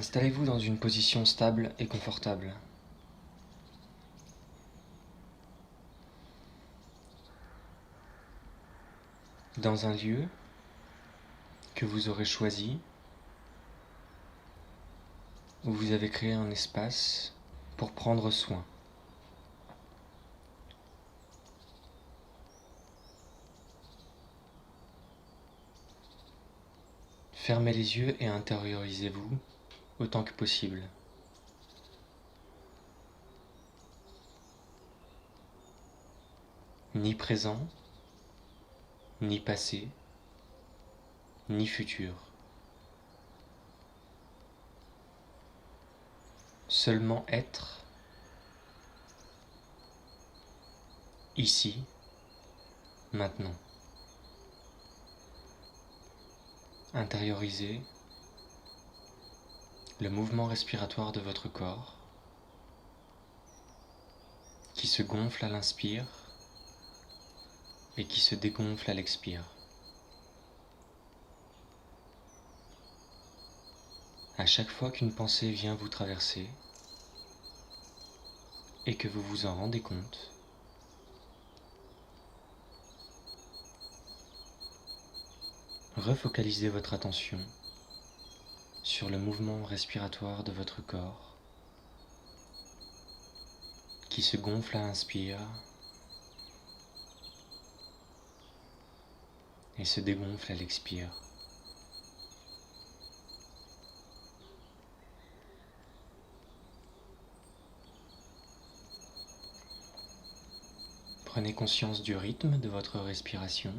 Installez-vous dans une position stable et confortable. Dans un lieu que vous aurez choisi, où vous avez créé un espace pour prendre soin. Fermez les yeux et intériorisez-vous autant que possible. Ni présent, ni passé, ni futur. Seulement être, ici, maintenant. Intériorisez le mouvement respiratoire de votre corps qui se gonfle à l'inspire et qui se dégonfle à l'expire. À chaque fois qu'une pensée vient vous traverser et que vous vous en rendez compte, refocalisez votre attention sur le mouvement respiratoire de votre corps qui se gonfle à l'inspire et se dégonfle à l'expire. Prenez conscience du rythme de votre respiration.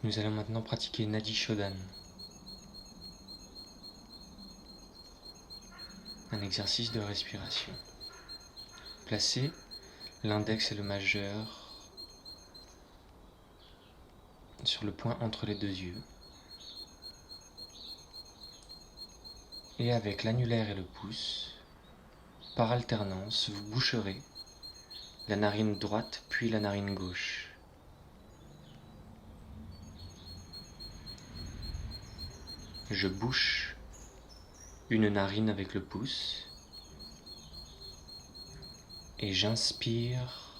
Nous allons maintenant pratiquer Nadi Shodhana, un exercice de respiration. Placez l'index et le majeur sur le point entre les deux yeux. Et avec l'annulaire et le pouce, par alternance, vous boucherez la narine droite puis la narine gauche. Je bouche une narine avec le pouce et j'inspire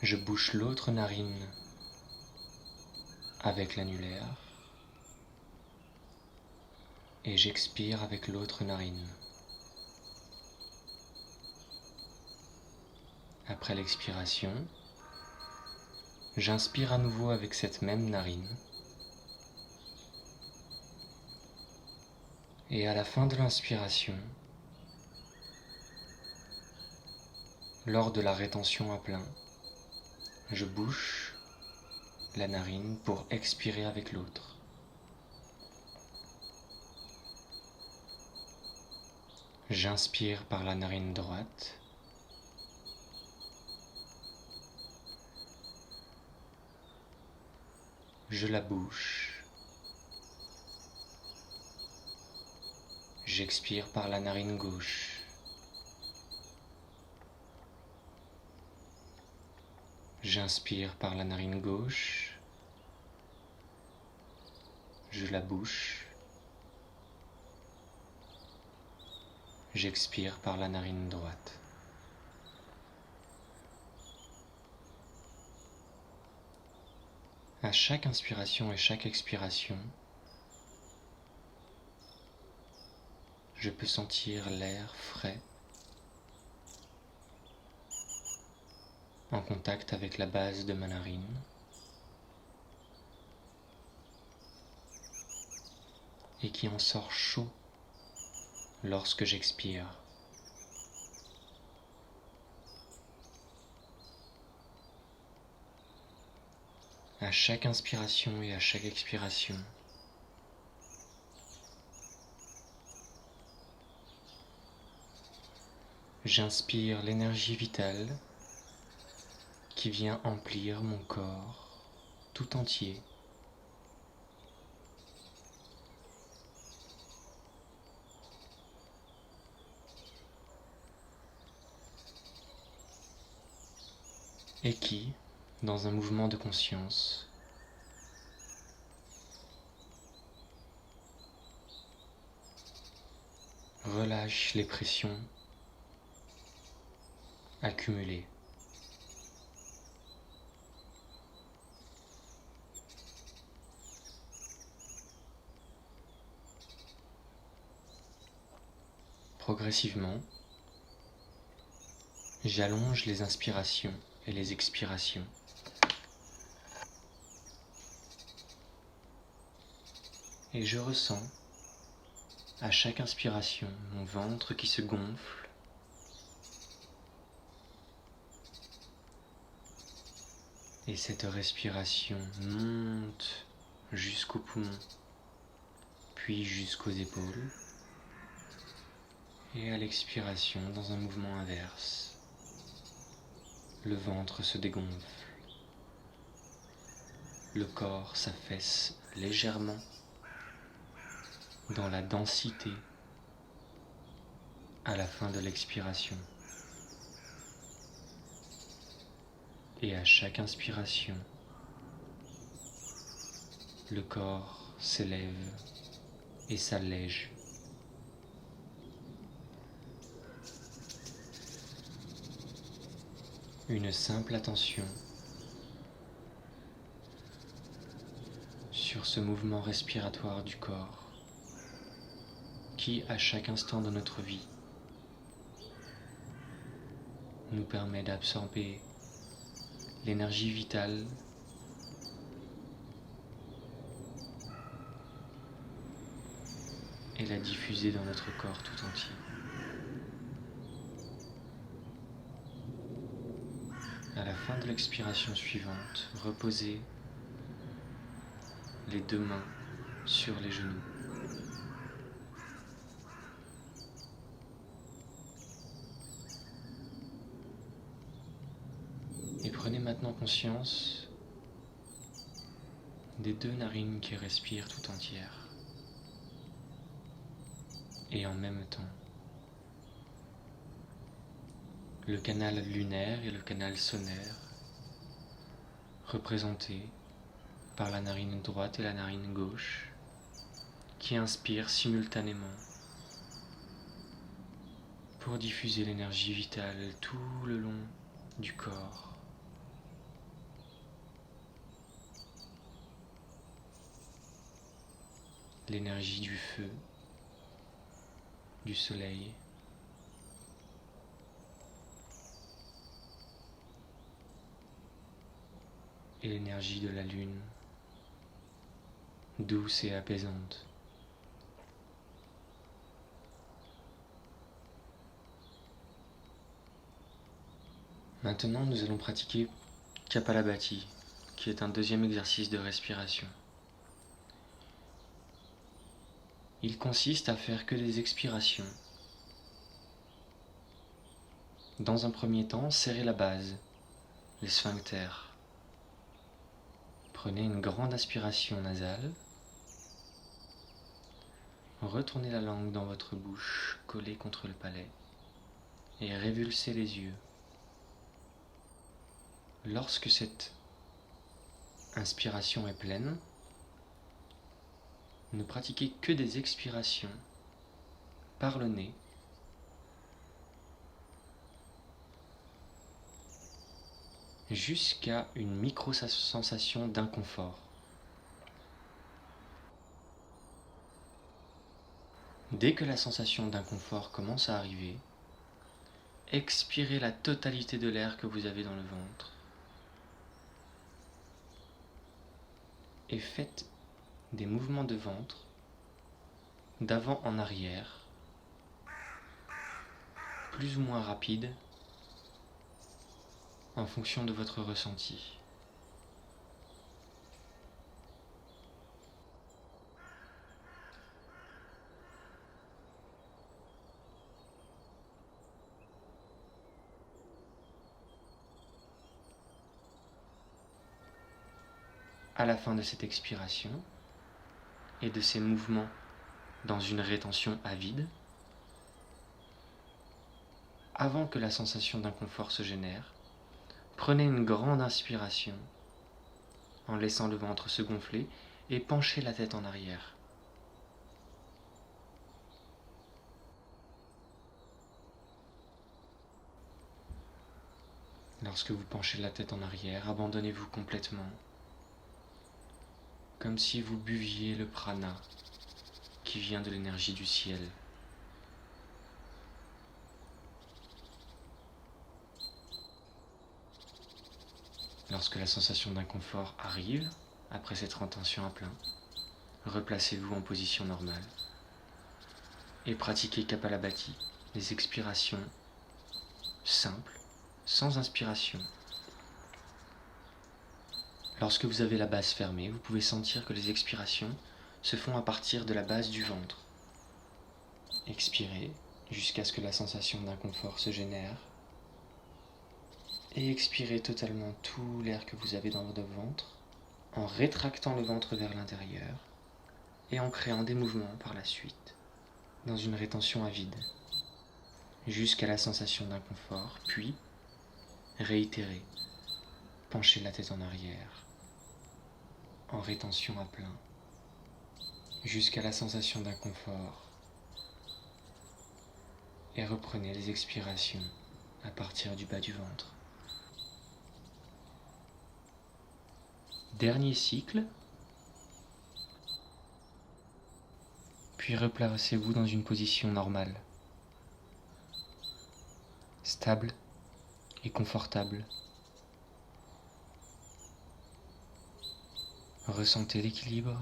je bouche l'autre narine avec l'annulaire et j'expire avec l'autre narine. Après l'expiration, j'inspire à nouveau avec cette même narine et à la fin de l'inspiration, lors de la rétention à plein, je bouche la narine pour expirer avec l'autre. J'inspire par la narine droite. Je la bouche. J'expire par la narine gauche. J'inspire par la narine gauche. Je la bouche. J'expire par la narine droite. À chaque inspiration et chaque expiration, je peux sentir l'air frais en contact avec la base de ma narine. Et qui en sort chaud lorsque j'expire. À chaque inspiration et à chaque expiration, j'inspire l'énergie vitale qui vient emplir mon corps tout entier. et qui, dans un mouvement de conscience, relâche les pressions accumulées. Progressivement, j'allonge les inspirations et les expirations. Et je ressens, à chaque inspiration, mon ventre qui se gonfle. Et cette respiration monte jusqu'aux poumons, puis jusqu'aux épaules. Et à l'expiration, dans un mouvement inverse, le ventre se dégonfle, le corps s'affaisse légèrement dans la densité à la fin de l'expiration. Et à chaque inspiration, le corps s'élève et s'allège. Une simple attention sur ce mouvement respiratoire du corps qui, à chaque instant de notre vie, nous permet d'absorber l'énergie vitale et la diffuser dans notre corps tout entier. À la fin de l'expiration suivante, reposez les deux mains sur les genoux. Et prenez maintenant conscience des deux narines qui respirent tout entières. Et en même temps, le canal lunaire et le canal solaire, représentés par la narine droite et la narine gauche, qui inspirent simultanément pour diffuser l'énergie vitale tout le long du corps. L'énergie du feu, du soleil, et l'énergie de la lune, douce et apaisante. Maintenant, nous allons pratiquer Kapalabhati, qui est un deuxième exercice de respiration. Il consiste à faire que des expirations. Dans un premier temps, serrez la base, les sphincters. Prenez une grande aspiration nasale. Retournez la langue dans votre bouche, collée contre le palais, et révulsez les yeux. Lorsque cette inspiration est pleine, ne pratiquez que des expirations par le nez, jusqu'à une micro-sensation d'inconfort. Dès que la sensation d'inconfort commence à arriver, expirez la totalité de l'air que vous avez dans le ventre et faites des mouvements de ventre d'avant en arrière, plus ou moins rapides en fonction de votre ressenti. À la fin de cette expiration et de ces mouvements dans une rétention avide, avant que la sensation d'inconfort se génère, Prenez une grande inspiration en laissant le ventre se gonfler et penchez la tête en arrière. Lorsque vous penchez la tête en arrière, abandonnez-vous complètement, comme si vous buviez le prana qui vient de l'énergie du ciel. Lorsque la sensation d'inconfort arrive, après cette retention à plein, replacez-vous en position normale et pratiquez Kapalabhati, les expirations simples, sans inspiration. Lorsque vous avez la base fermée, vous pouvez sentir que les expirations se font à partir de la base du ventre. Expirez jusqu'à ce que la sensation d'inconfort se génère et expirez totalement tout l'air que vous avez dans votre ventre en rétractant le ventre vers l'intérieur et en créant des mouvements par la suite dans une rétention à vide jusqu'à la sensation d'inconfort, puis réitérez, penchez la tête en arrière en rétention à plein jusqu'à la sensation d'inconfort et reprenez les expirations à partir du bas du ventre. Dernier cycle, puis replacez-vous dans une position normale, stable et confortable. Ressentez l'équilibre.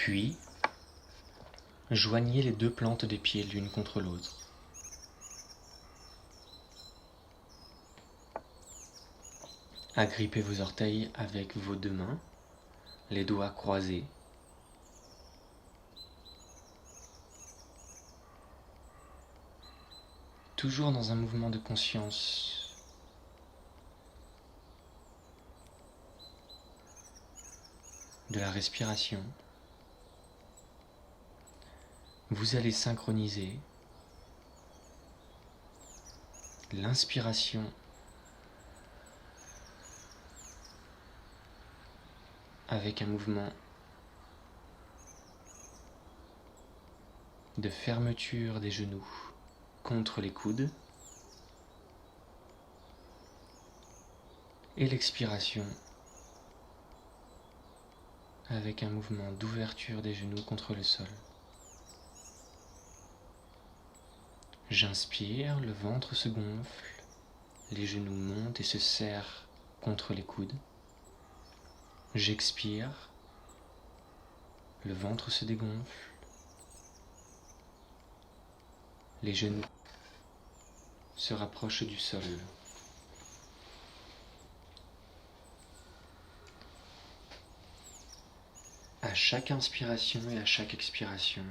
Puis, joignez les deux plantes des pieds l'une contre l'autre. Agrippez vos orteils avec vos deux mains, les doigts croisés. Toujours dans un mouvement de conscience. De la respiration. Vous allez synchroniser l'inspiration avec un mouvement de fermeture des genoux contre les coudes et l'expiration avec un mouvement d'ouverture des genoux contre le sol. J'inspire, le ventre se gonfle, les genoux montent et se serrent contre les coudes. J'expire, le ventre se dégonfle, les genoux se rapprochent du sol. À chaque inspiration et à chaque expiration,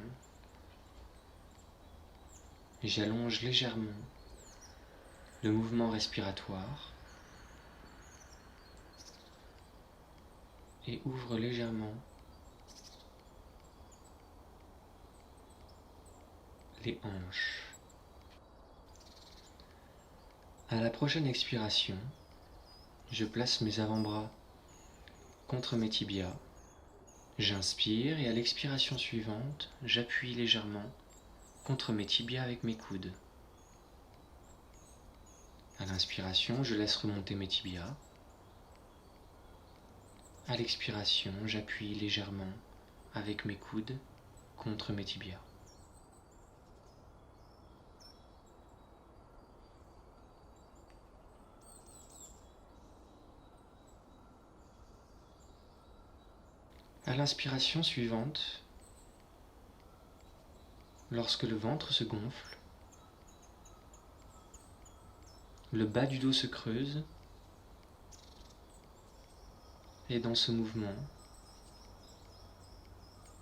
j'allonge légèrement le mouvement respiratoire et ouvre légèrement les hanches. À la prochaine expiration, je place mes avant-bras contre mes tibias. J'inspire et à l'expiration suivante, j'appuie légèrement contre mes tibias avec mes coudes. À l'inspiration, je laisse remonter mes tibias. À l'expiration, j'appuie légèrement avec mes coudes contre mes tibias. À l'inspiration suivante, Lorsque le ventre se gonfle, le bas du dos se creuse et dans ce mouvement,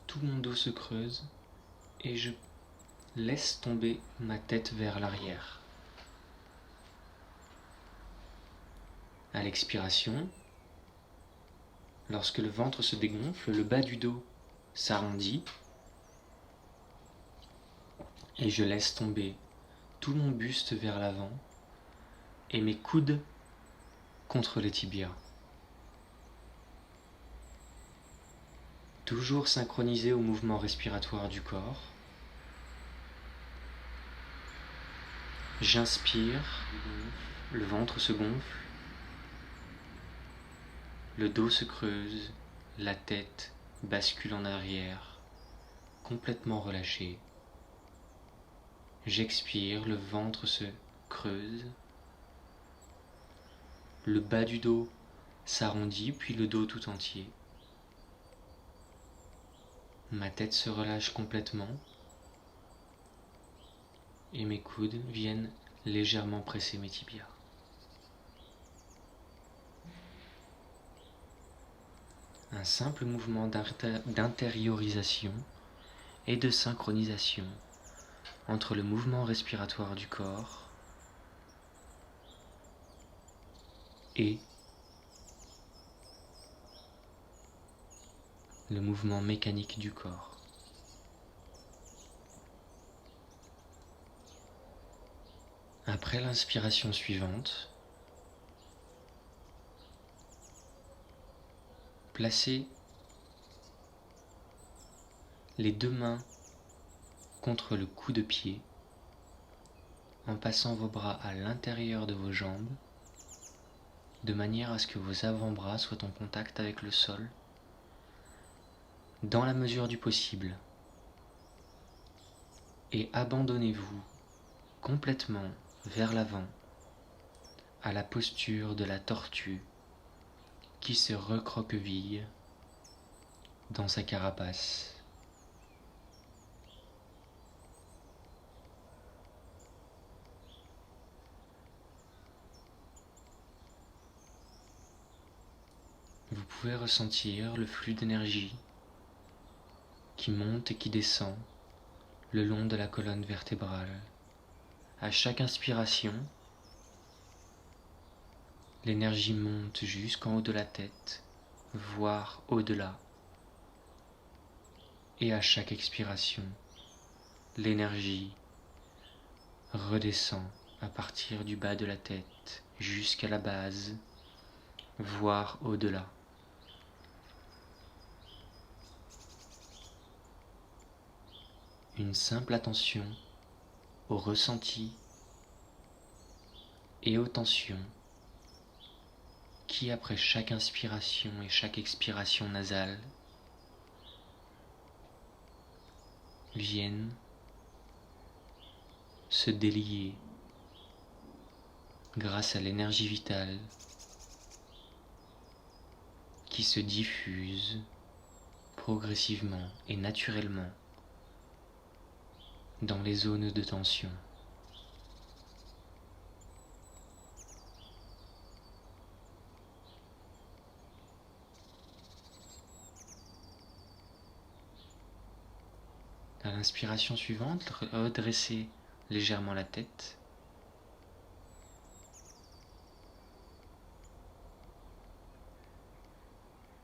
tout mon dos se creuse et je laisse tomber ma tête vers l'arrière. À l'expiration, lorsque le ventre se dégonfle, le bas du dos s'arrondit et je laisse tomber tout mon buste vers l'avant et mes coudes contre les tibias. Toujours synchronisé au mouvement respiratoire du corps. J'inspire, le ventre se gonfle, le dos se creuse, la tête bascule en arrière, complètement relâchée. J'expire, le ventre se creuse, le bas du dos s'arrondit, puis le dos tout entier. Ma tête se relâche complètement et mes coudes viennent légèrement presser mes tibias. Un simple mouvement d'intériorisation et de synchronisation entre le mouvement respiratoire du corps et le mouvement mécanique du corps. Après l'inspiration suivante, placez les deux mains contre le cou de pied en passant vos bras à l'intérieur de vos jambes de manière à ce que vos avant-bras soient en contact avec le sol dans la mesure du possible. Et abandonnez-vous complètement vers l'avant à la posture de la tortue qui se recroqueville dans sa carapace. Vous pouvez ressentir le flux d'énergie qui monte et qui descend le long de la colonne vertébrale. À chaque inspiration, l'énergie monte jusqu'en haut de la tête, voire au-delà. Et à chaque expiration, l'énergie redescend à partir du bas de la tête jusqu'à la base, voire au-delà. Une simple attention aux ressentis et aux tensions qui, après chaque inspiration et chaque expiration nasale, viennent se délier grâce à l'énergie vitale qui se diffuse progressivement et naturellement dans les zones de tension. À l'inspiration suivante, redressez légèrement la tête.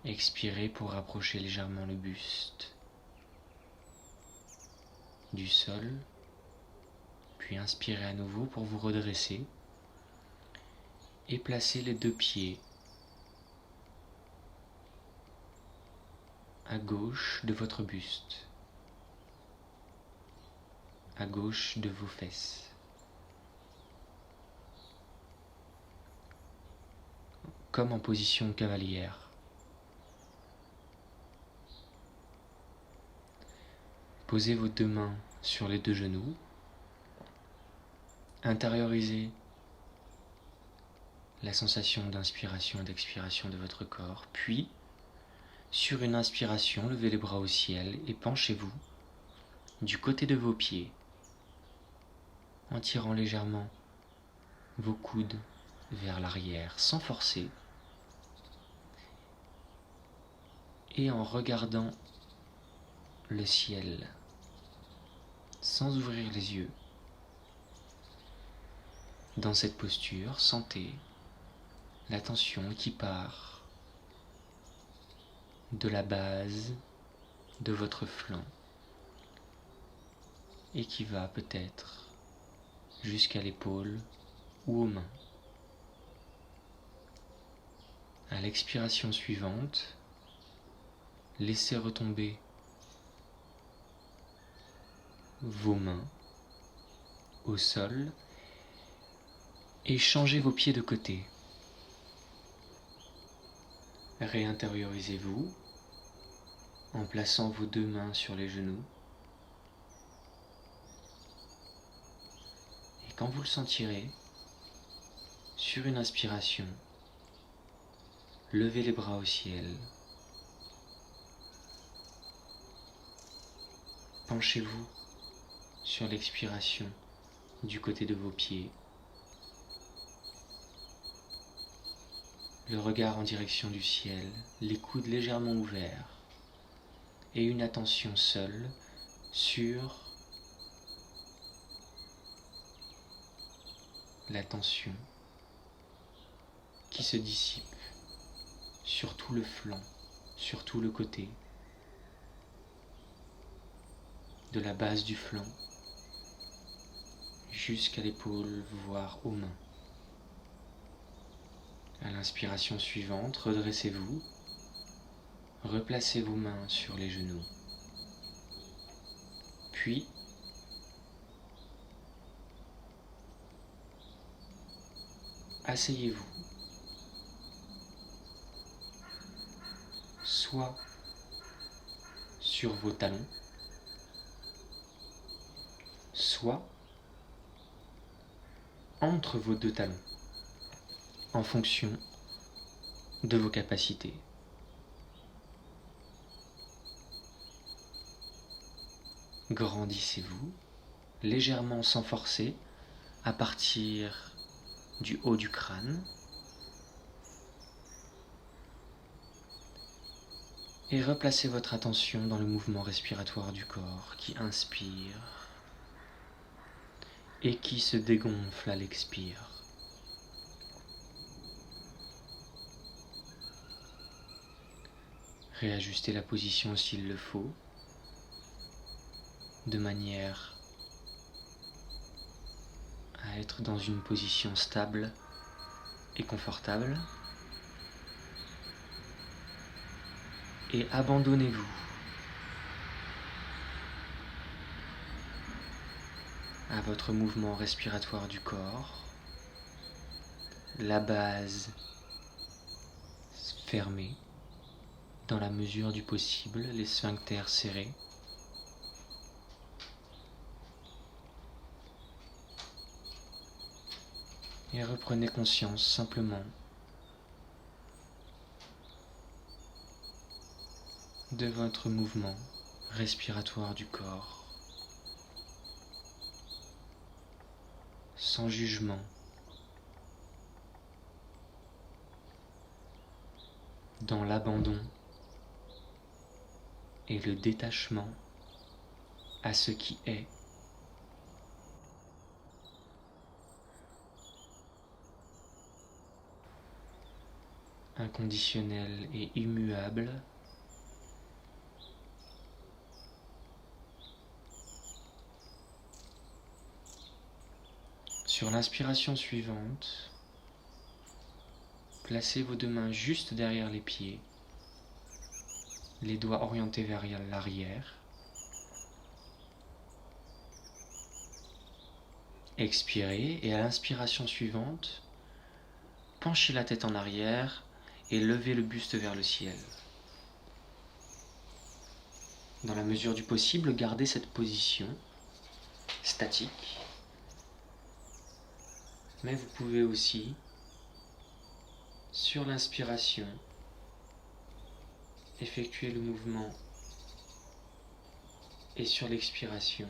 Expirez pour rapprocher légèrement le buste du sol, puis inspirez à nouveau pour vous redresser et placez les deux pieds à gauche de votre buste, à gauche de vos fesses. Comme en position cavalière. Posez vos deux mains sur les deux genoux. Intériorisez la sensation d'inspiration et d'expiration de votre corps. Puis, sur une inspiration, levez les bras au ciel et penchez-vous du côté de vos pieds, en tirant légèrement vos coudes vers l'arrière sans forcer et en regardant le ciel sans ouvrir les yeux. Dans cette posture, sentez la tension qui part de la base de votre flanc et qui va peut-être jusqu'à l'épaule ou aux mains. À l'expiration suivante, laissez retomber vos mains au sol et changez vos pieds de côté. Réintériorisez-vous en plaçant vos deux mains sur les genoux. Et quand vous le sentirez, sur une inspiration, levez les bras au ciel. Penchez-vous sur l'expiration du côté de vos pieds. Le regard en direction du ciel, les coudes légèrement ouverts et une attention seule sur la tension qui se dissipe sur tout le flanc, sur tout le côté, de la base du flanc jusqu'à l'épaule, voire aux mains. À l'inspiration suivante, redressez-vous, replacez vos mains sur les genoux, puis asseyez-vous, soit sur vos talons, soit entre vos deux talons, en fonction de vos capacités. Grandissez-vous légèrement sans forcer à partir du haut du crâne et replacez votre attention dans le mouvement respiratoire du corps qui inspire et qui se dégonfle à l'expire. Réajustez la position s'il le faut, de manière à être dans une position stable et confortable. Et abandonnez-vous à votre mouvement respiratoire du corps, la base fermée, dans la mesure du possible, les sphincters serrés. Et reprenez conscience simplement de votre mouvement respiratoire du corps, sans jugement, dans l'abandon et le détachement à ce qui est. Inconditionnel et immuable. Sur l'inspiration suivante, placez vos deux mains juste derrière les pieds, les doigts orientés vers l'arrière. Expirez et à l'inspiration suivante, penchez la tête en arrière et levez le buste vers le ciel. Dans la mesure du possible, gardez cette position statique, mais vous pouvez aussi, sur l'inspiration, effectuer le mouvement Et sur l'expiration,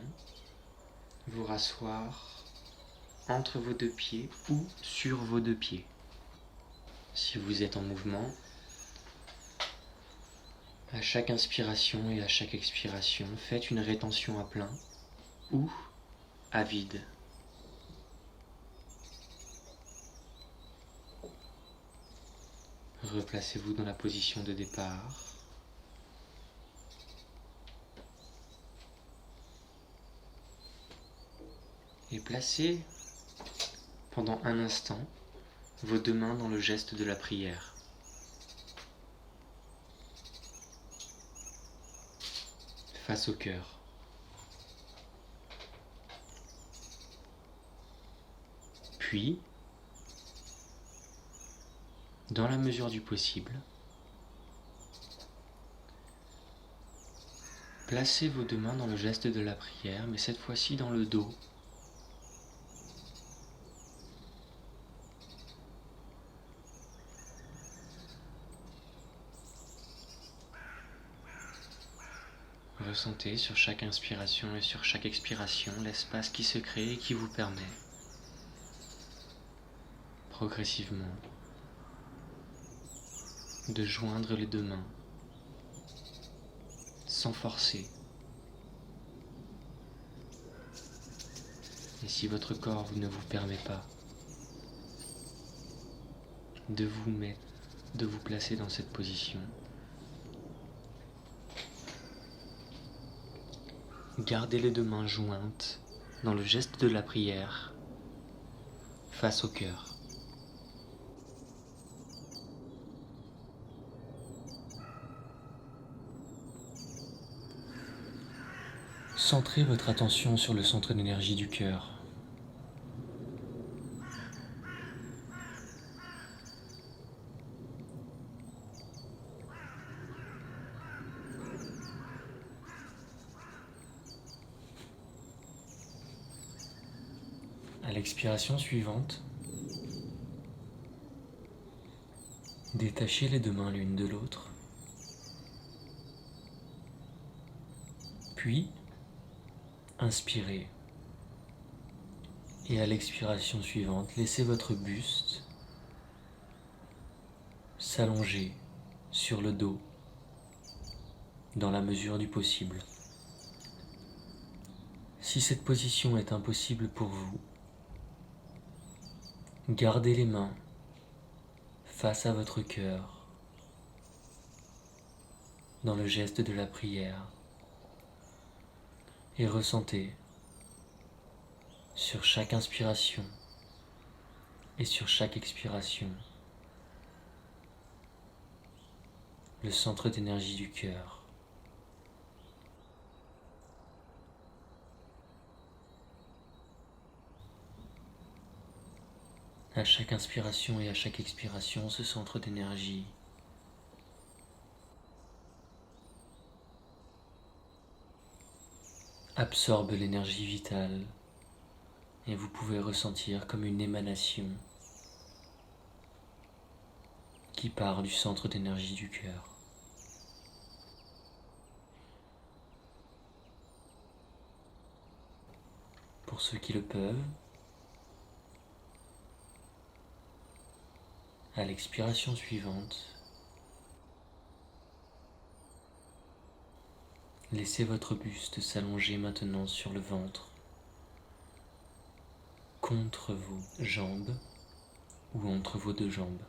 vous rasseoir entre vos deux pieds ou sur vos deux pieds. Si vous êtes en mouvement, à chaque inspiration et à chaque expiration, faites une rétention à plein ou à vide. Replacez-vous dans la position de départ. Et placez pendant un instant vos deux mains dans le geste de la prière. Face au cœur. Puis, dans la mesure du possible, placez vos deux mains dans le geste de la prière, mais cette fois-ci dans le dos. Ressentez sur chaque inspiration et sur chaque expiration l'espace qui se crée et qui vous permet progressivement de joindre les deux mains sans forcer. Et si votre corps ne vous permet pas de vous placer dans cette position, gardez les deux mains jointes dans le geste de la prière face au cœur. Centrez votre attention sur le centre d'énergie du cœur. À l'expiration suivante, détachez les deux mains l'une de l'autre, puis inspirez. Et à l'expiration suivante, laissez votre buste s'allonger sur le dos dans la mesure du possible. Si cette position est impossible pour vous, gardez les mains face à votre cœur dans le geste de la prière et ressentez sur chaque inspiration et sur chaque expiration le centre d'énergie du cœur. À chaque inspiration et à chaque expiration, ce centre d'énergie absorbe l'énergie vitale et vous pouvez ressentir comme une émanation qui part du centre d'énergie du cœur. Pour ceux qui le peuvent, à l'expiration suivante, laissez votre buste s'allonger maintenant sur le ventre, contre vos jambes ou entre vos deux jambes.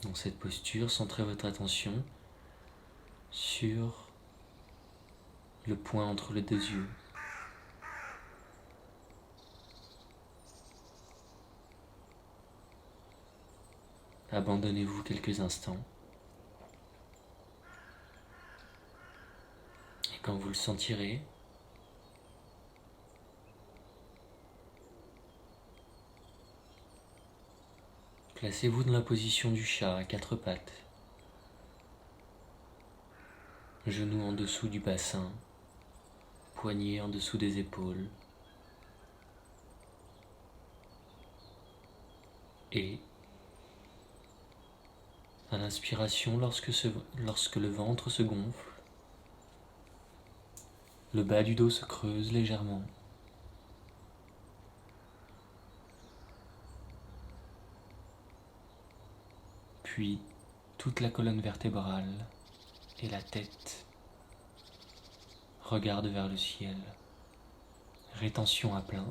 Dans cette posture, centrez votre attention sur le point entre les deux yeux. Abandonnez-vous quelques instants. Et quand vous le sentirez, placez-vous dans la position du chat à quatre pattes, genoux en dessous du bassin, poignets en dessous des épaules. Et à l'inspiration, lorsque le ventre se gonfle, le bas du dos se creuse légèrement. Puis toute la colonne vertébrale et la tête regardent vers le ciel. Rétention à plein.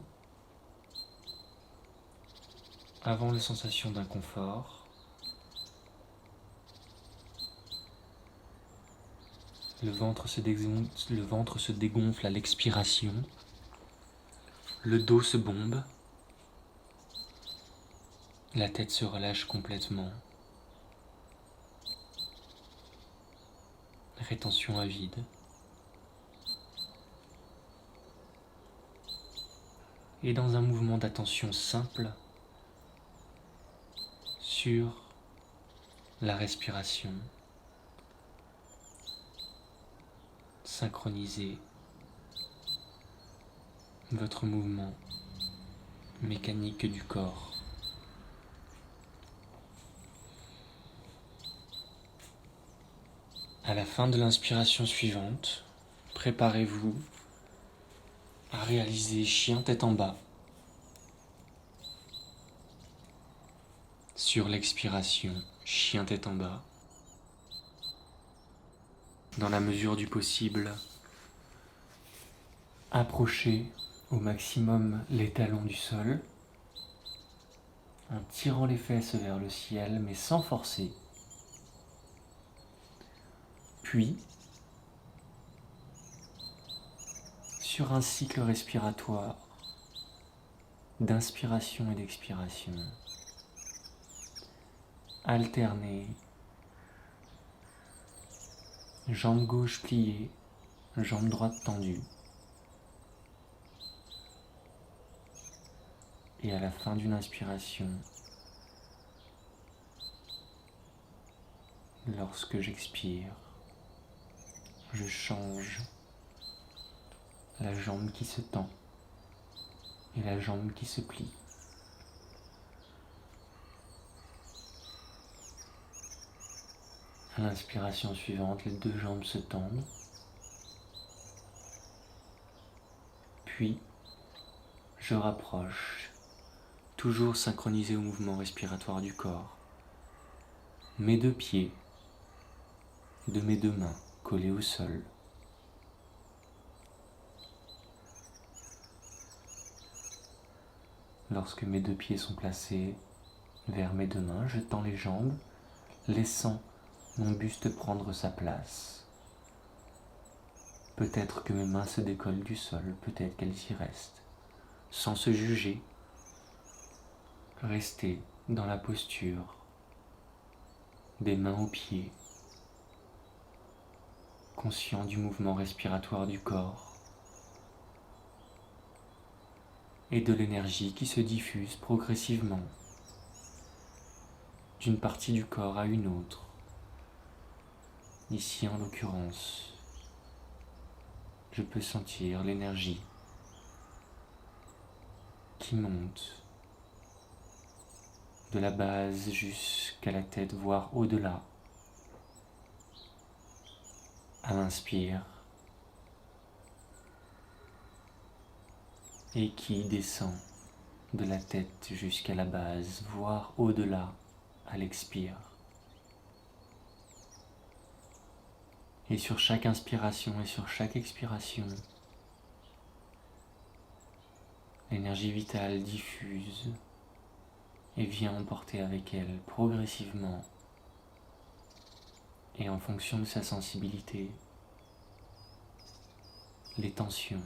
Avant la sensation d'inconfort, le ventre se dégonfle à l'expiration, le dos se bombe, la tête se relâche complètement. Rétention à vide. Et dans un mouvement d'attention simple sur la respiration, synchronisez votre mouvement mécanique du corps. À la fin de l'inspiration suivante, préparez-vous à réaliser chien tête en bas. Sur l'expiration, chien tête en bas. Dans la mesure du possible, approchez au maximum les talons du sol, en tirant les fesses vers le ciel, mais sans forcer. Puis, sur un cycle respiratoire d'inspiration et d'expiration, alternez jambe gauche pliée, jambe droite tendue. Et à la fin d'une inspiration, lorsque j'expire, je change la jambe qui se tend et la jambe qui se plie. À l'inspiration suivante, les deux jambes se tendent. Puis, je rapproche, toujours synchronisé au mouvement respiratoire du corps, mes deux pieds de mes deux mains collés au sol. Lorsque mes deux pieds sont placés vers mes deux mains, je tends les jambes, laissant mon buste prendre sa place. Peut-être que mes mains se décollent du sol, peut-être qu'elles y restent. Sans se juger, restez dans la posture des mains aux pieds, conscient du mouvement respiratoire du corps et de l'énergie qui se diffuse progressivement d'une partie du corps à une autre. Ici, en l'occurrence, je peux sentir l'énergie qui monte de la base jusqu'à la tête, voire au-delà. À l'inspire, et qui descend de la tête jusqu'à la base, voire au-delà à l'expire. Et sur chaque inspiration et sur chaque expiration, l'énergie vitale diffuse et vient emporter avec elle progressivement et en fonction de sa sensibilité, les tensions.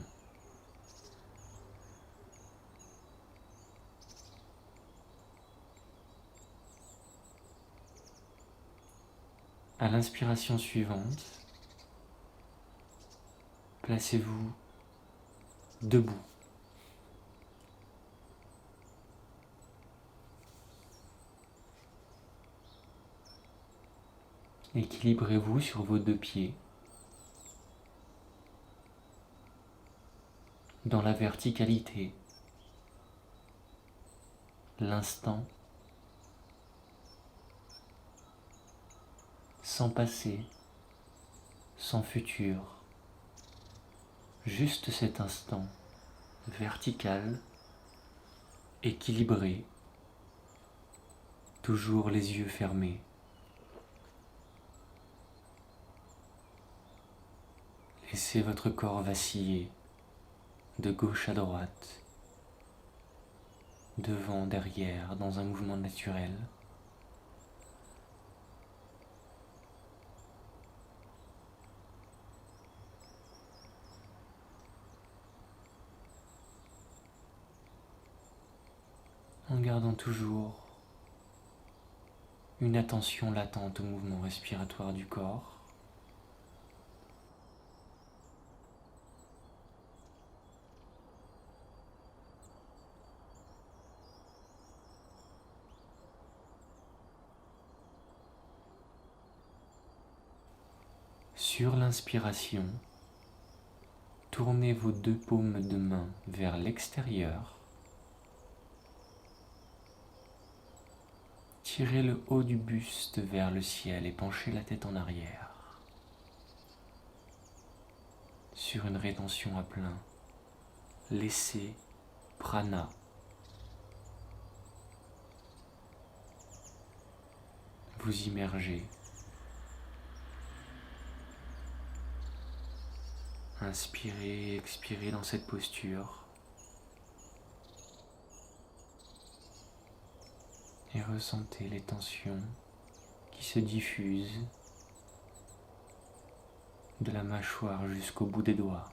À l'inspiration suivante, placez-vous debout. Équilibrez-vous sur vos deux pieds. dans la verticalité, l'instant, sans passé, sans futur, juste cet instant vertical, équilibré, toujours les yeux fermés. Laissez votre corps vaciller de gauche à droite, devant, derrière, dans un mouvement naturel. En gardant toujours une attention latente au mouvement respiratoire du corps. Sur l'inspiration, tournez vos deux paumes de main vers l'extérieur. Tirez le haut du buste vers le ciel et penchez la tête en arrière. Sur une rétention à plein, laissez prana vous immerger. Inspirez et expirez dans cette posture. Et ressentez les tensions qui se diffusent de la mâchoire jusqu'au bout des doigts.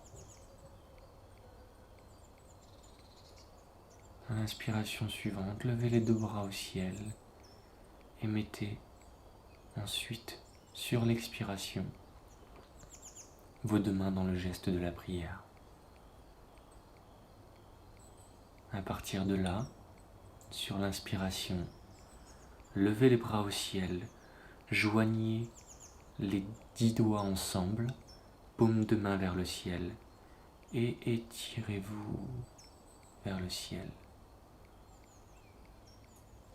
À l'inspiration suivante, levez les deux bras au ciel et mettez ensuite, sur l'expiration, vos deux mains dans le geste de la prière. À partir de là, sur l'inspiration, levez les bras au ciel, joignez les 10 doigts ensemble, paume de main vers le ciel, et étirez-vous vers le ciel.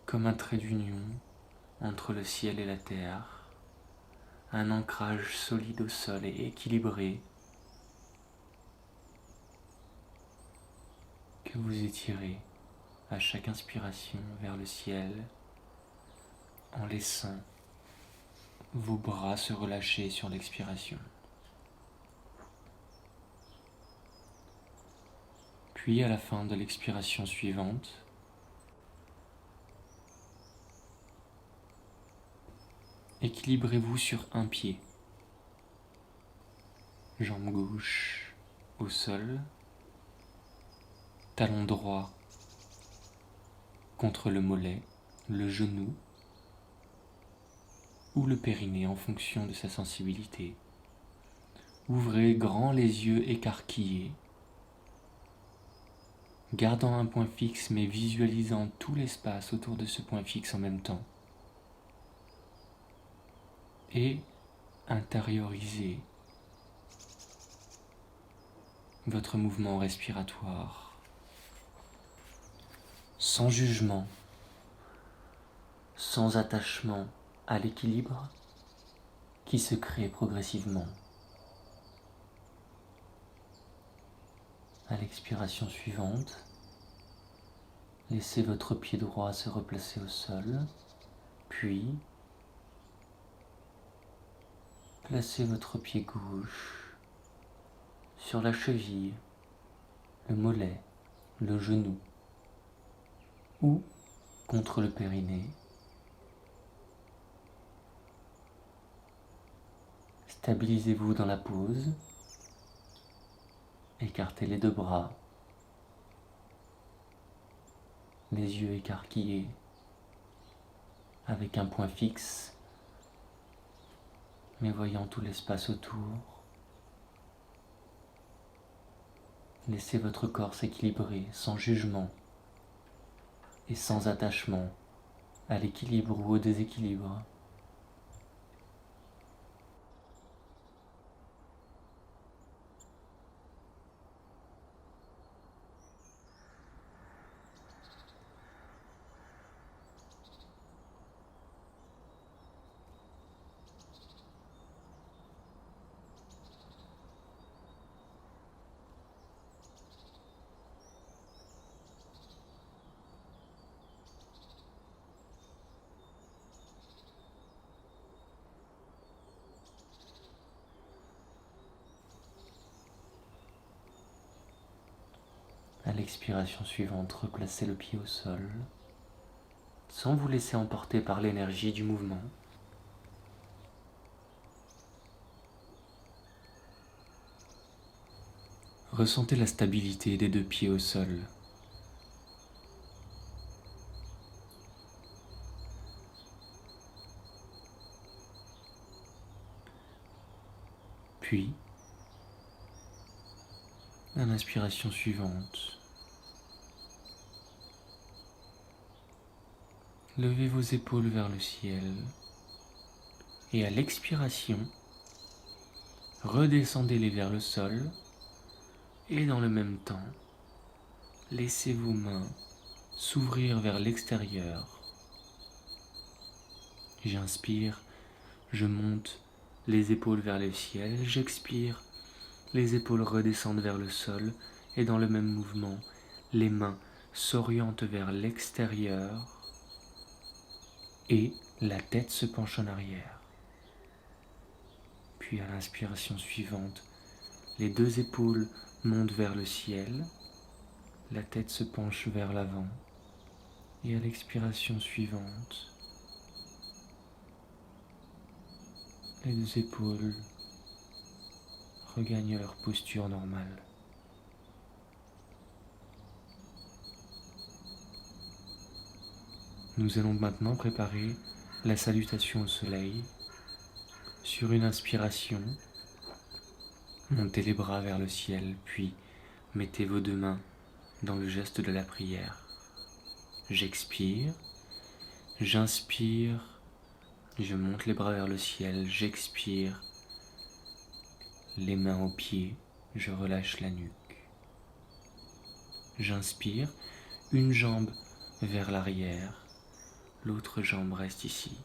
Comme un trait d'union entre le ciel et la terre, un ancrage solide au sol et équilibré que vous étirez à chaque inspiration vers le ciel en laissant vos bras se relâcher sur l'expiration. Puis à la fin de l'expiration suivante, équilibrez-vous sur un pied, jambe gauche au sol, talon droit contre le mollet, le genou ou le périnée en fonction de sa sensibilité. Ouvrez grand les yeux écarquillés, gardant un point fixe mais visualisant tout l'espace autour de ce point fixe en même temps. Et intériorisez votre mouvement respiratoire sans jugement, sans attachement à l'équilibre qui se crée progressivement. À l'expiration suivante, laissez votre pied droit se replacer au sol, puis placez votre pied gauche sur la cheville, le mollet, le genou ou contre le périnée. Stabilisez-vous dans la pose, écartez les deux bras, les yeux écarquillés avec un point fixe, mais voyant tout l'espace autour. Laissez votre corps s'équilibrer sans jugement et sans attachement à l'équilibre ou au déséquilibre. l'expiration suivante, replacez le pied au sol, sans vous laisser emporter par l'énergie du mouvement. Ressentez la stabilité des deux pieds au sol. Puis, à l'inspiration suivante, levez vos épaules vers le ciel et à l'expiration, redescendez-les vers le sol et dans le même temps, laissez vos mains s'ouvrir vers l'extérieur. J'inspire, je monte les épaules vers le ciel, j'expire, les épaules redescendent vers le sol et dans le même mouvement, les mains s'orientent vers l'extérieur et la tête se penche en arrière. Puis à l'inspiration suivante, les deux épaules montent vers le ciel, la tête se penche vers l'avant et à l'expiration suivante, les deux épaules regagnent leur posture normale. Nous allons maintenant préparer la salutation au soleil. Sur une inspiration, montez les bras vers le ciel, puis mettez vos deux mains dans le geste de la prière. J'expire, j'inspire, je monte les bras vers le ciel, j'expire, les mains aux pieds, je relâche la nuque. J'inspire, une jambe vers l'arrière, l'autre jambe reste ici.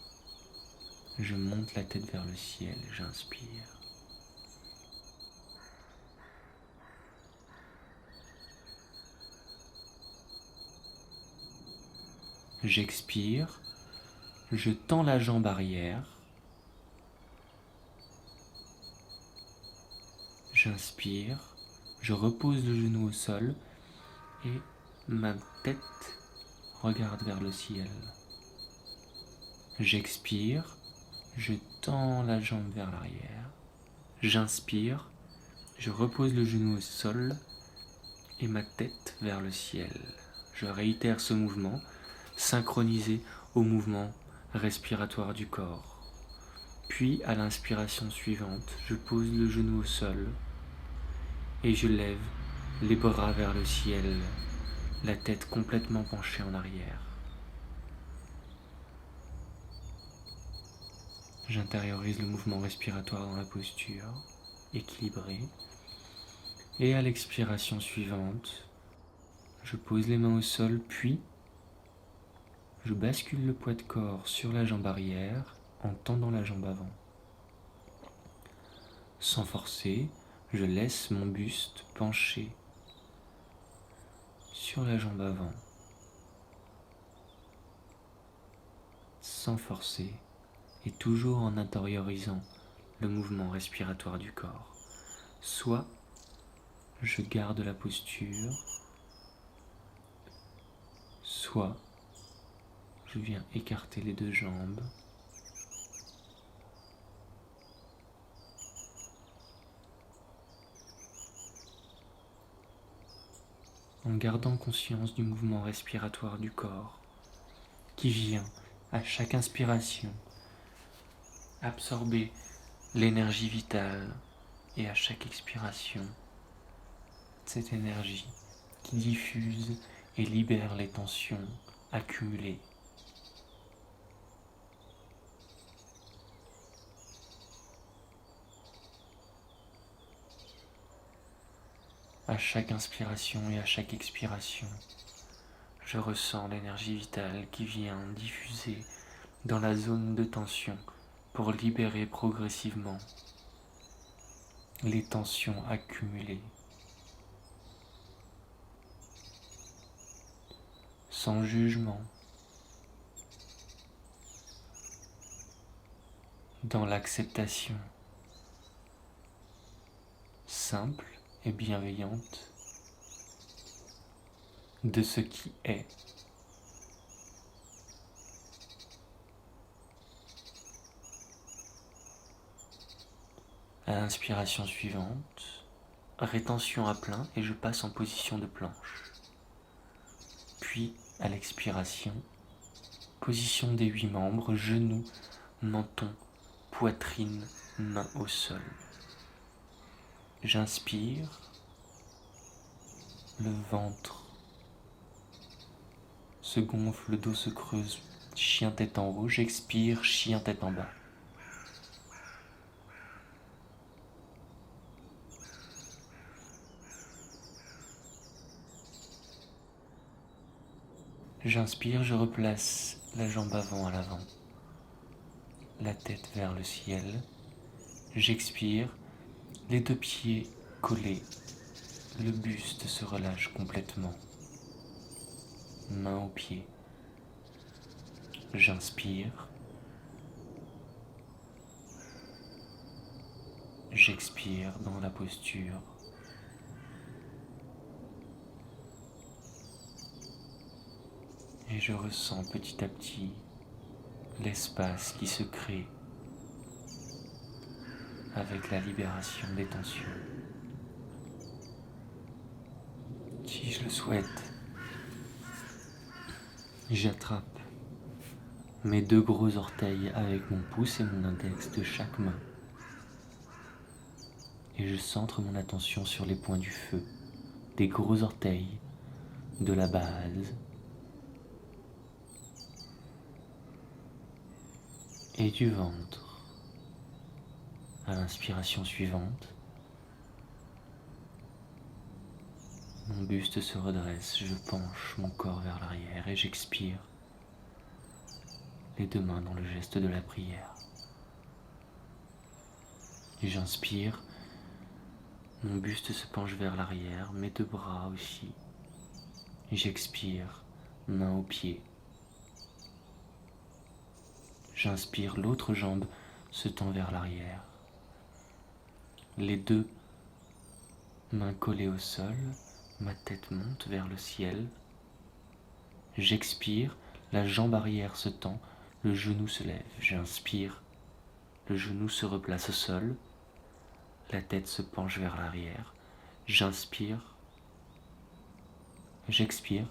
Je monte la tête vers le ciel, j'inspire. J'expire, je tends la jambe arrière. J'inspire, je repose le genou au sol et ma tête regarde vers le ciel. J'expire, je tends la jambe vers l'arrière. J'inspire, je repose le genou au sol et ma tête vers le ciel. Je réitère ce mouvement, synchronisé au mouvement respiratoire du corps. Puis, à l'inspiration suivante, je pose le genou au sol et je lève les bras vers le ciel, la tête complètement penchée en arrière. J'intériorise le mouvement respiratoire dans la posture, équilibrée. Et à l'expiration suivante, je pose les mains au sol, puis je bascule le poids de corps sur la jambe arrière en tendant la jambe avant. Sans forcer, je laisse mon buste penché sur la jambe avant. Sans forcer et toujours en intériorisant le mouvement respiratoire du corps. Soit je garde la posture, soit je viens écarter les deux jambes en gardant conscience du mouvement respiratoire du corps qui vient à chaque inspiration absorber l'énergie vitale et à chaque expiration cette énergie qui diffuse et libère les tensions accumulées. À chaque inspiration et à chaque expiration, je ressens l'énergie vitale qui vient diffuser dans la zone de tension pour libérer progressivement les tensions accumulées. Sans jugement, dans l'acceptation simple et bienveillante de ce qui est. À l'inspiration suivante, rétention à plein et je passe en position de planche. Puis, à l'expiration, position des 8 membres, genoux, menton, poitrine, main au sol. J'inspire, le ventre se gonfle, le dos se creuse, chien tête en haut, j'expire, chien tête en bas. J'inspire, je replace la jambe avant à l'avant, la tête vers le ciel. J'expire, les 2 pieds collés, le buste se relâche complètement, main aux pieds. J'inspire, j'expire dans la posture. Et je ressens petit à petit l'espace qui se crée avec la libération des tensions. Si je le souhaite, j'attrape mes 2 gros orteils avec mon pouce et mon index de chaque main. Et je centre mon attention sur les points du feu, des gros orteils, de la base et du ventre. À l'inspiration suivante, mon buste se redresse, je penche mon corps vers l'arrière et j'expire, les 2 mains dans le geste de la prière. Et j'inspire, mon buste se penche vers l'arrière, mes 2 bras aussi. Et j'expire, main aux pieds. J'inspire, l'autre jambe se tend vers l'arrière. Les 2 mains collées au sol, ma tête monte vers le ciel. J'expire, la jambe arrière se tend, le genou se lève. J'inspire, le genou se replace au sol, la tête se penche vers l'arrière. J'inspire, j'expire,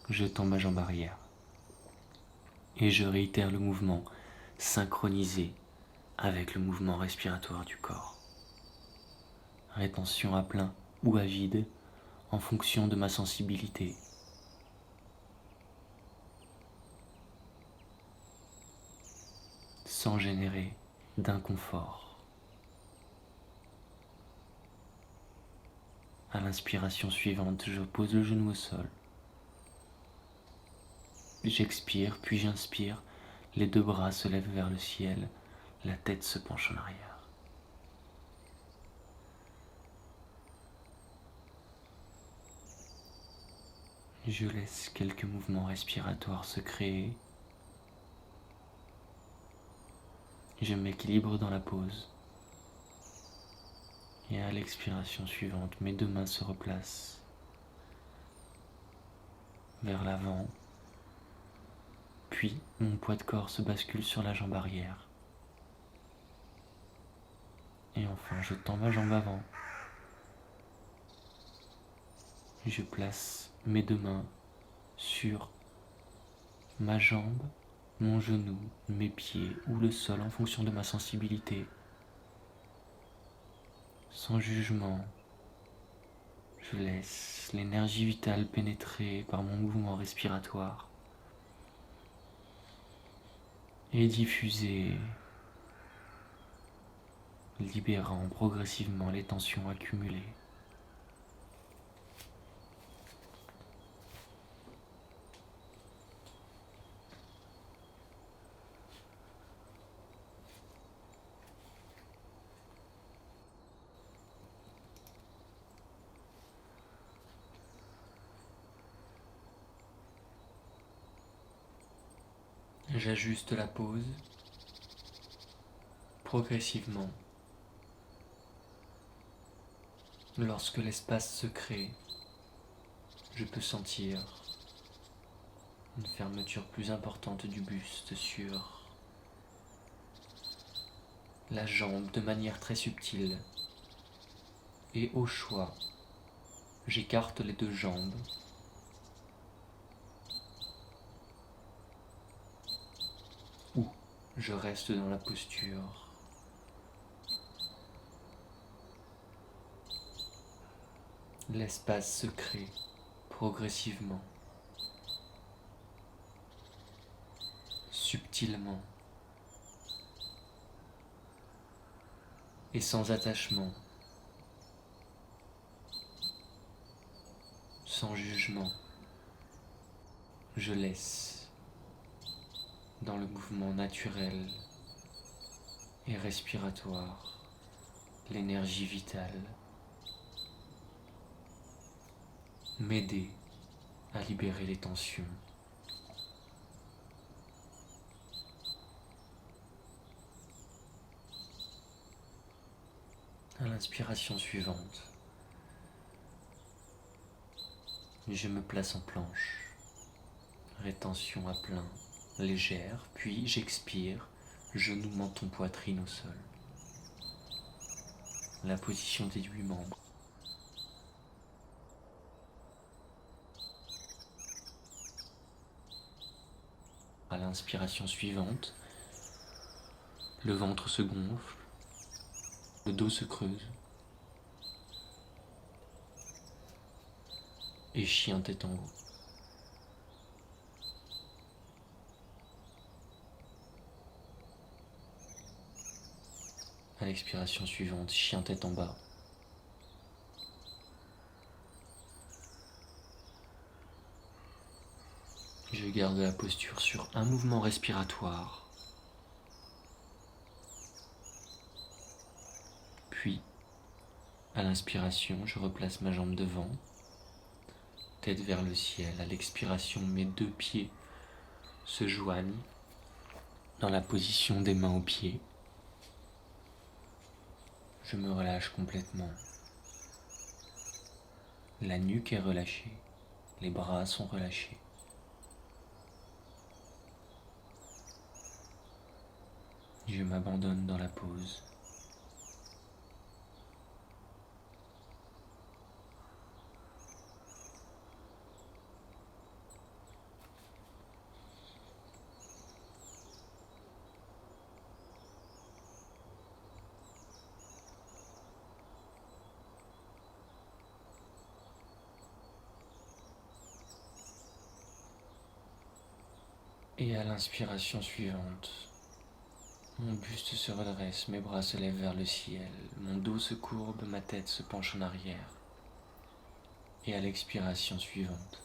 je tends ma jambe arrière. Et je réitère le mouvement synchronisé avec le mouvement respiratoire du corps. Rétention à plein ou à vide en fonction de ma sensibilité. Sans générer d'inconfort. À l'inspiration suivante, je pose le genou au sol. J'expire, puis j'inspire, les 2 bras se lèvent vers le ciel, la tête se penche en arrière. Je laisse quelques mouvements respiratoires se créer. Je m'équilibre dans la pose. Et à l'expiration suivante, mes 2 mains se replacent vers l'avant. Puis, mon poids de corps se bascule sur la jambe arrière. Et enfin, je tends ma jambe avant. Je place mes 2 mains sur ma jambe, mon genou, mes pieds ou le sol en fonction de ma sensibilité. Sans jugement, je laisse l'énergie vitale pénétrer par mon mouvement respiratoire et diffuser, libérant progressivement les tensions accumulées. J'ajuste la pose progressivement. Lorsque l'espace se crée, je peux sentir une fermeture plus importante du buste sur la jambe de manière très subtile. Et au choix, j'écarte les deux jambes ou je reste dans la posture. L'espace se crée progressivement, subtilement et sans attachement, sans jugement. Je laisse dans le mouvement naturel et respiratoire l'énergie vitale m'aider à libérer les tensions. À l'inspiration suivante, je me place en planche, rétention à plein, légère, puis j'expire, genou, menton, poitrine au sol. La position des 8 membres. À l'inspiration suivante, le ventre se gonfle, le dos se creuse et chien tête en haut. À l'expiration suivante, chien tête en bas. Je garde la posture sur un mouvement respiratoire. Puis, à l'inspiration, je replace ma jambe devant, tête vers le ciel. À l'expiration, mes deux pieds se joignent dans la position des mains aux pieds. Je me relâche complètement. La nuque est relâchée, les bras sont relâchés. Je m'abandonne dans la pose. Et à l'inspiration suivante, mon buste se redresse, mes bras se lèvent vers le ciel, mon dos se courbe, ma tête se penche en arrière. Et à l'expiration suivante,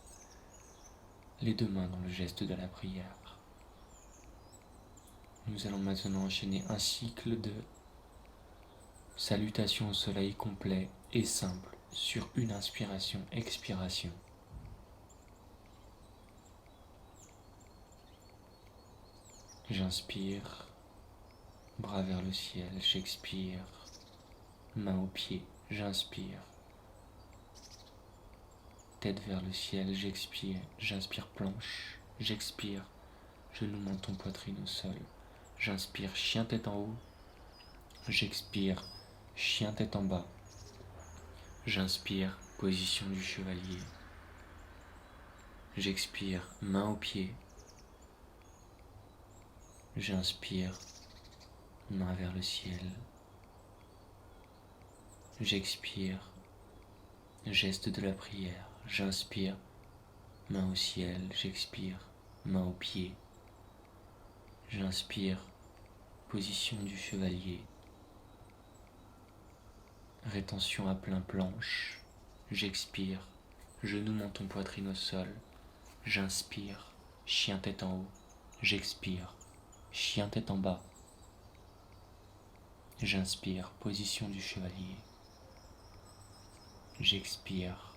les deux mains dans le geste de la prière. Nous allons maintenant enchaîner un cycle de salutations au soleil complet et simple sur une inspiration-expiration. J'inspire, bras vers le ciel, j'expire, main aux pieds, j'inspire, tête vers le ciel, j'expire, j'inspire planche, j'expire, genou, menton, poitrine au sol, j'inspire, chien tête en haut, j'expire, chien tête en bas, j'inspire, position du chevalier, j'expire, main aux pieds, j'inspire, main vers le ciel, j'expire, geste de la prière, j'inspire, main au ciel, j'expire, main aux pieds, j'inspire, position du chevalier, rétention à plein planche, j'expire, genou, menton, poitrine au sol, j'inspire, chien tête en haut, j'expire, chien tête en bas, j'inspire, position du chevalier, j'expire,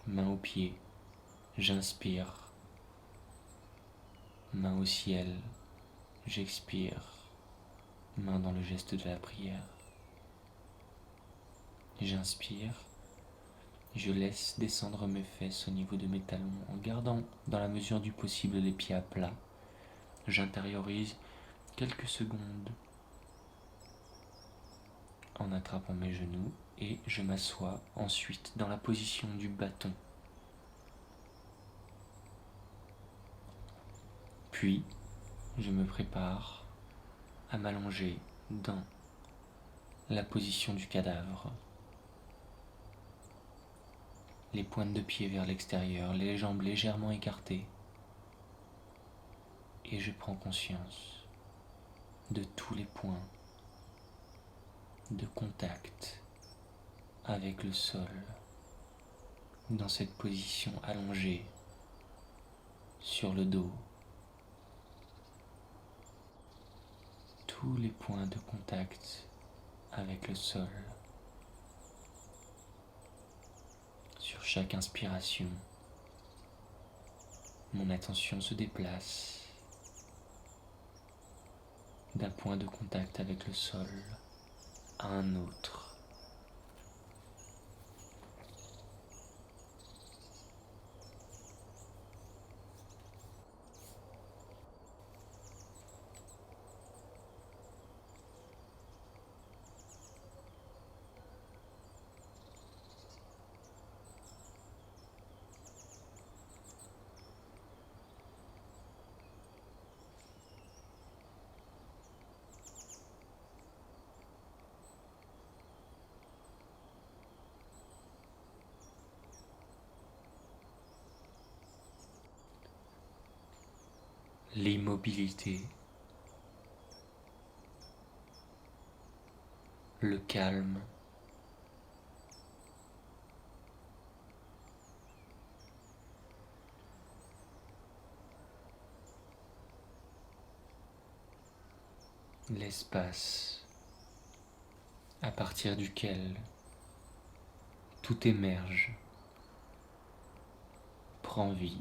main aux pieds, j'inspire, main au ciel, j'expire, main dans le geste de la prière, j'inspire, Je laisse descendre mes fesses au niveau de mes talons en gardant dans la mesure du possible les pieds à plat. J'intériorise quelques secondes en attrapant mes genoux et je m'assois ensuite dans la position du bâton. Puis, je me prépare à m'allonger dans la position du cadavre. Les pointes de pied vers l'extérieur, les jambes légèrement écartées. Et je prends conscience de tous les points de contact avec le sol dans cette position allongée sur le dos. Tous les points de contact avec le sol. Sur chaque inspiration, mon attention se déplace d'un point de contact avec le sol à un autre. L'immobilité, le calme, l'espace à partir duquel tout émerge, prend vie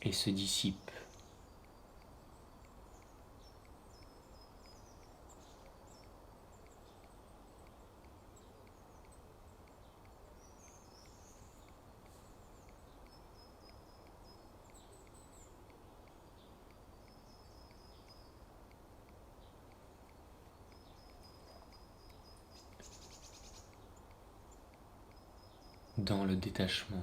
et se dissipe. Dans le détachement.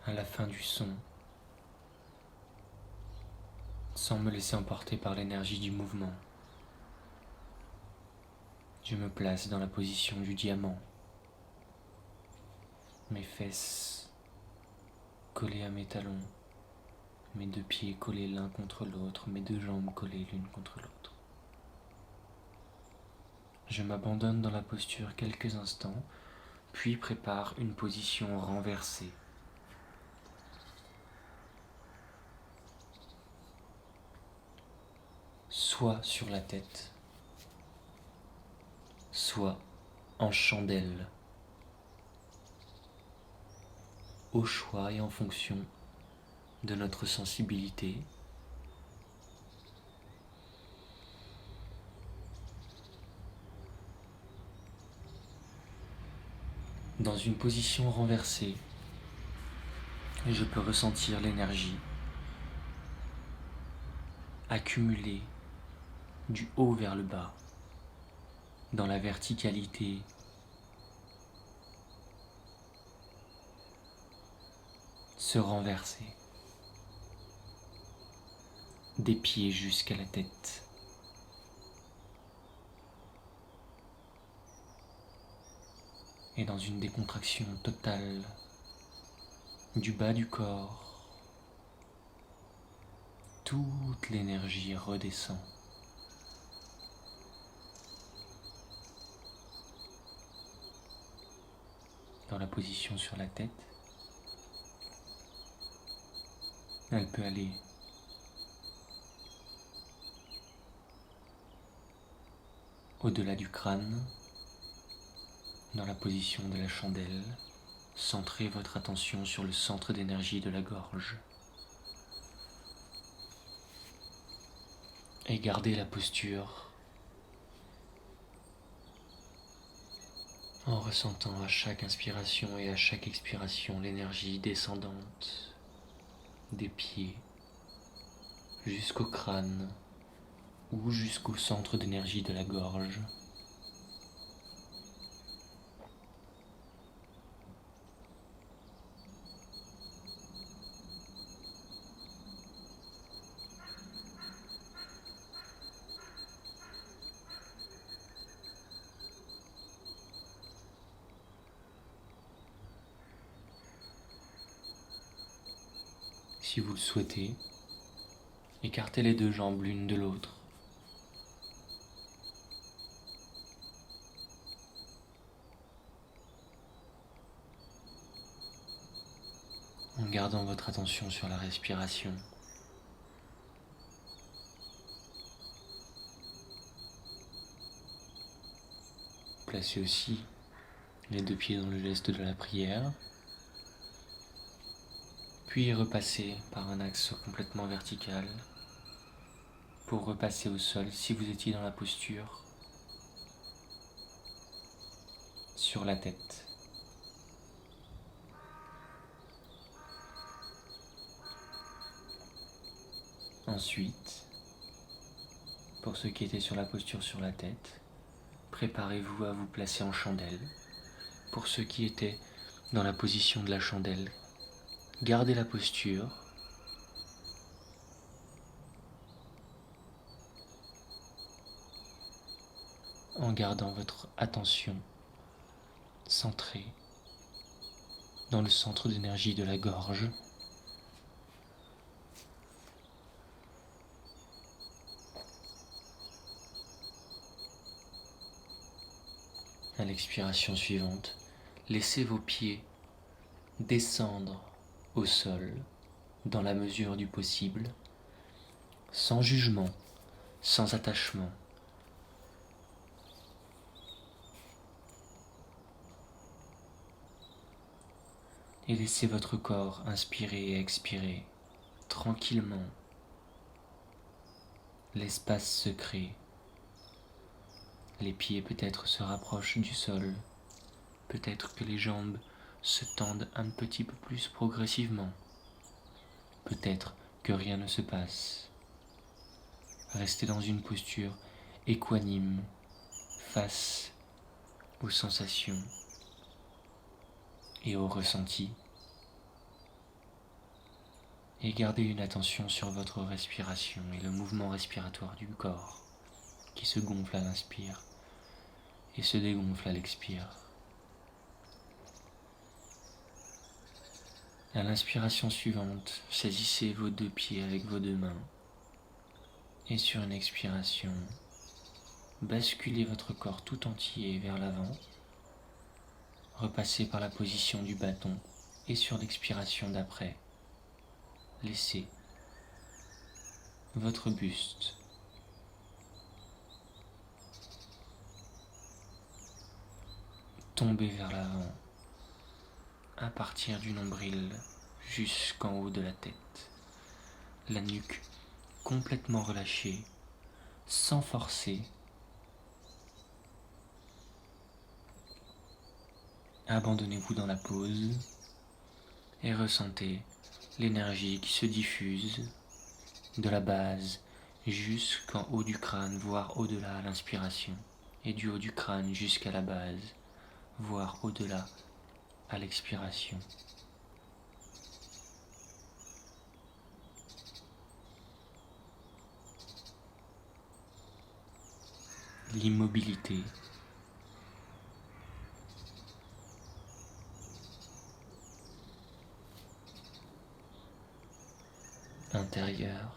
À la fin du son, sans me laisser emporter par l'énergie du mouvement, je me place dans la position du diamant, mes fesses collées à mes talons, mes deux pieds collés l'un contre l'autre, mes deux jambes collées l'une contre l'autre. Je m'abandonne dans la posture quelques instants, puis prépare une position renversée. Soit sur la tête, soit en chandelle, au choix et en fonction de notre sensibilité. Dans une position renversée, Et je peux ressentir l'énergie accumulée du haut vers le bas, dans la verticalité, se renverser, des pieds jusqu'à la tête. Et dans une décontraction totale du bas du corps, toute l'énergie redescend. Dans la position sur la tête, elle peut aller au-delà du crâne, dans la position de la chandelle. Centrez votre attention sur le centre d'énergie de la gorge et gardez la posture en ressentant à chaque inspiration et à chaque expiration l'énergie descendante des pieds jusqu'au crâne ou jusqu'au centre d'énergie de la gorge. Si vous le souhaitez, écartez les deux jambes l'une de l'autre. En gardant votre attention sur la respiration. Placez aussi les deux pieds dans le geste de la prière. Puis repassez par un axe complètement vertical pour repasser au sol si vous étiez dans la posture sur la tête. Ensuite, pour ceux qui étaient sur la posture sur la tête, préparez-vous à vous placer en chandelle. Pour ceux qui étaient dans la position de la chandelle, gardez la posture. En gardant votre attention centrée dans le centre d'énergie de la gorge. À l'expiration suivante, laissez vos pieds descendre au sol dans la mesure du possible, sans jugement, sans attachement. Et laissez votre corps inspirer et expirer tranquillement. L'espace se crée. Les pieds peut-être se rapprochent du sol. Peut-être que les jambes se tendent un petit peu plus progressivement. Peut-être que rien ne se passe. Restez dans une posture équanime face aux sensations et aux ressentis. Et gardez une attention sur votre respiration et le mouvement respiratoire du corps qui se gonfle à l'inspire et se dégonfle à l'expire. À l'inspiration suivante, saisissez vos deux pieds avec vos deux mains et sur une expiration, basculez votre corps tout entier vers l'avant, repassez par la position du bâton et sur l'expiration d'après, laissez votre buste tomber vers l'avant à partir du nombril jusqu'en haut de la tête, la nuque complètement relâchée, sans forcer. Abandonnez-vous dans la pose et ressentez l'énergie qui se diffuse de la base jusqu'en haut du crâne, voire au-delà à l'inspiration, et du haut du crâne jusqu'à la base, voire au-delà à l'expiration. L'immobilité, intérieure,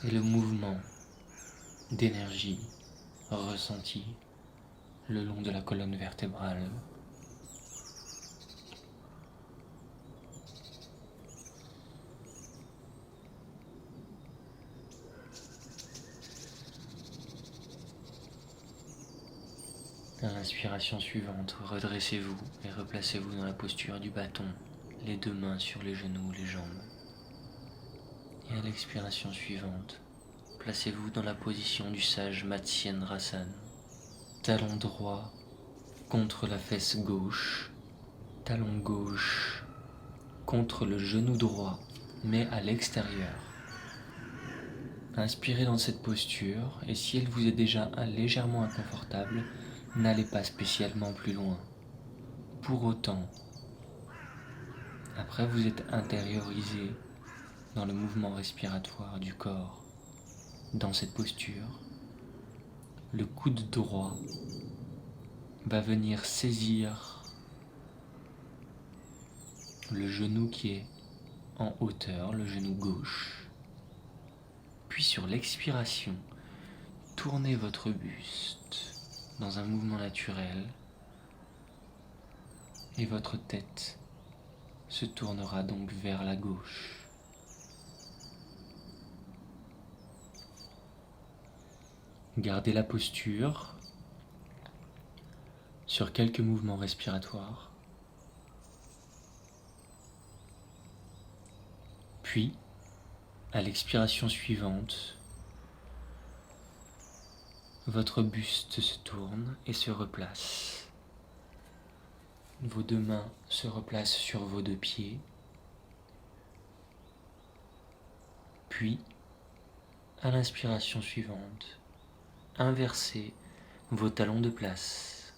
et le mouvement d'énergie ressenti le long de la colonne vertébrale. À l'inspiration suivante, redressez-vous et replacez-vous dans la posture du bâton, les deux mains sur les genoux, les jambes. Et à l'expiration suivante, placez-vous dans la position du sage Matsyendrasana. Talon droit contre la fesse gauche, talon gauche contre le genou droit, mais à l'extérieur. Inspirez dans cette posture, et si elle vous est déjà légèrement inconfortable, n'allez pas spécialement plus loin. Pour autant, après vous êtes intériorisé dans le mouvement respiratoire du corps, dans cette posture, le coude droit va venir saisir le genou qui est en hauteur, le genou gauche. Puis sur l'expiration, tournez votre buste dans un mouvement naturel et votre tête se tournera donc vers la gauche. Gardez la posture sur quelques mouvements respiratoires. Puis, à l'expiration suivante, votre buste se tourne et se replace. Vos deux mains se replacent sur vos deux pieds. Puis, à l'inspiration suivante, inversez vos talons de place.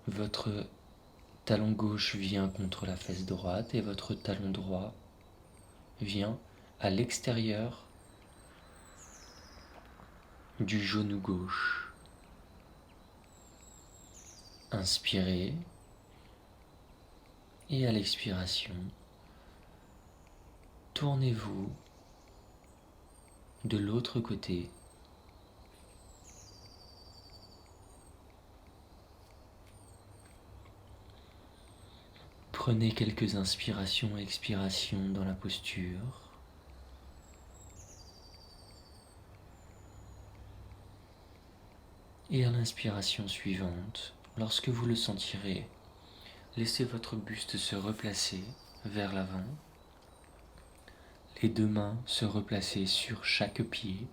Votre talon gauche vient contre la fesse droite et votre talon droit vient à l'extérieur du genou gauche. Inspirez et à l'expiration, tournez-vous de l'autre côté. Prenez quelques inspirations et expirations dans la posture. Et à l'inspiration suivante, lorsque vous le sentirez, laissez votre buste se replacer vers l'avant, les deux mains se replacer sur chaque pied.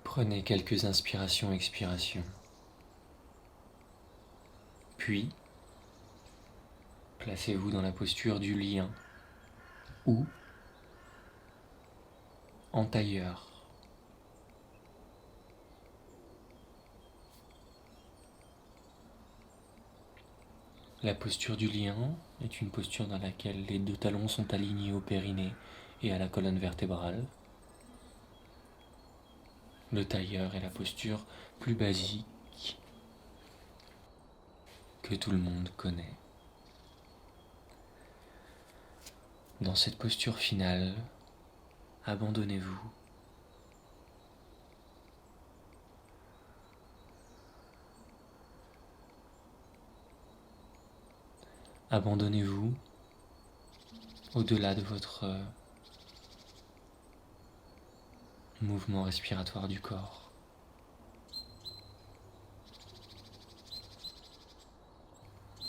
Prenez quelques inspirations, expirations. Puis, placez-vous dans la posture du lion ou en tailleur. La posture du lion est une posture dans laquelle les deux talons sont alignés au périnée et à la colonne vertébrale. Le tailleur est la posture plus basique que tout le monde connaît. Dans cette posture finale, abandonnez-vous. Abandonnez-vous au-delà de votre mouvement respiratoire du corps.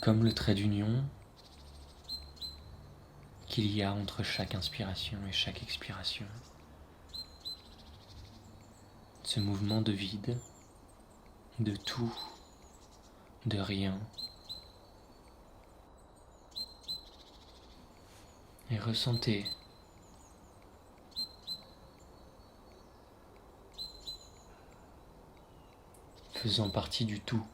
comme le trait d'union qu'il y a entre chaque inspiration et chaque expiration. Ce mouvement de vide, de tout, de rien. Et ressentez faisant partie du tout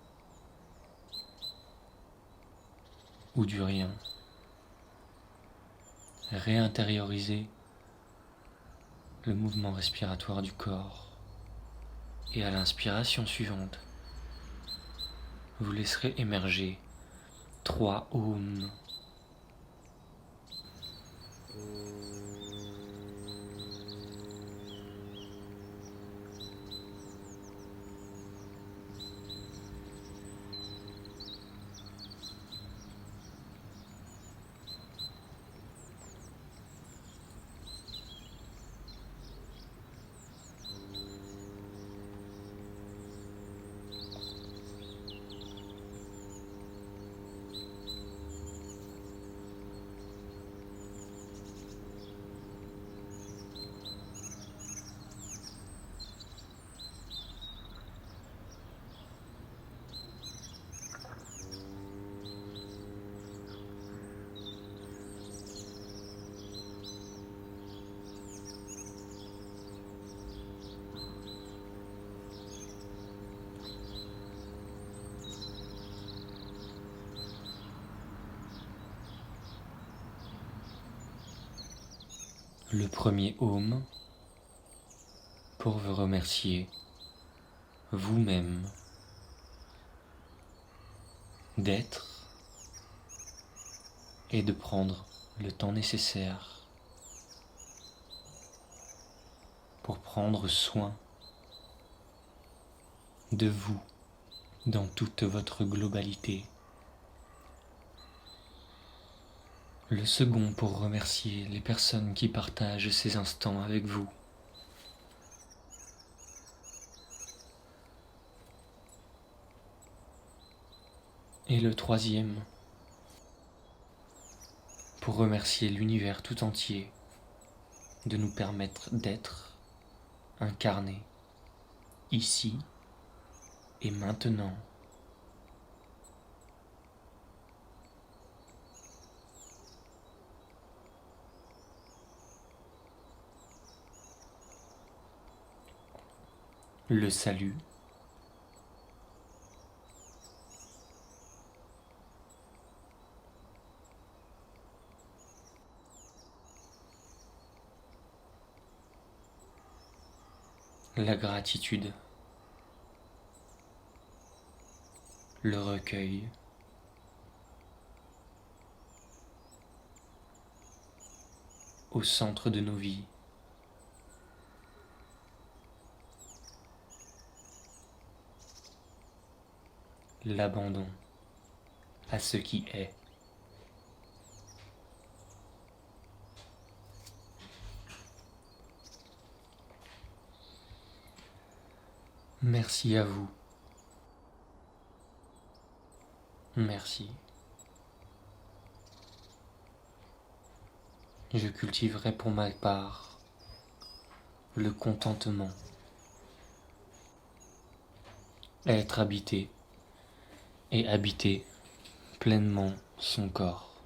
ou du rien. Réintériorisez le mouvement respiratoire du corps et à l'inspiration suivante, vous laisserez émerger 3 ohms. Le premier ohms pour vous remercier vous-même d'être et de prendre le temps nécessaire pour prendre soin de vous dans toute votre globalité. Le second pour remercier les personnes qui partagent ces instants avec vous. Et le troisième pour remercier l'univers tout entier de nous permettre d'être incarnés ici et maintenant. Le salut, la gratitude, le recueil, au centre de nos vies. L'abandon à ce qui est. Merci à vous. Merci. Je cultiverai pour ma part le contentement, être habité et habiter pleinement son corps.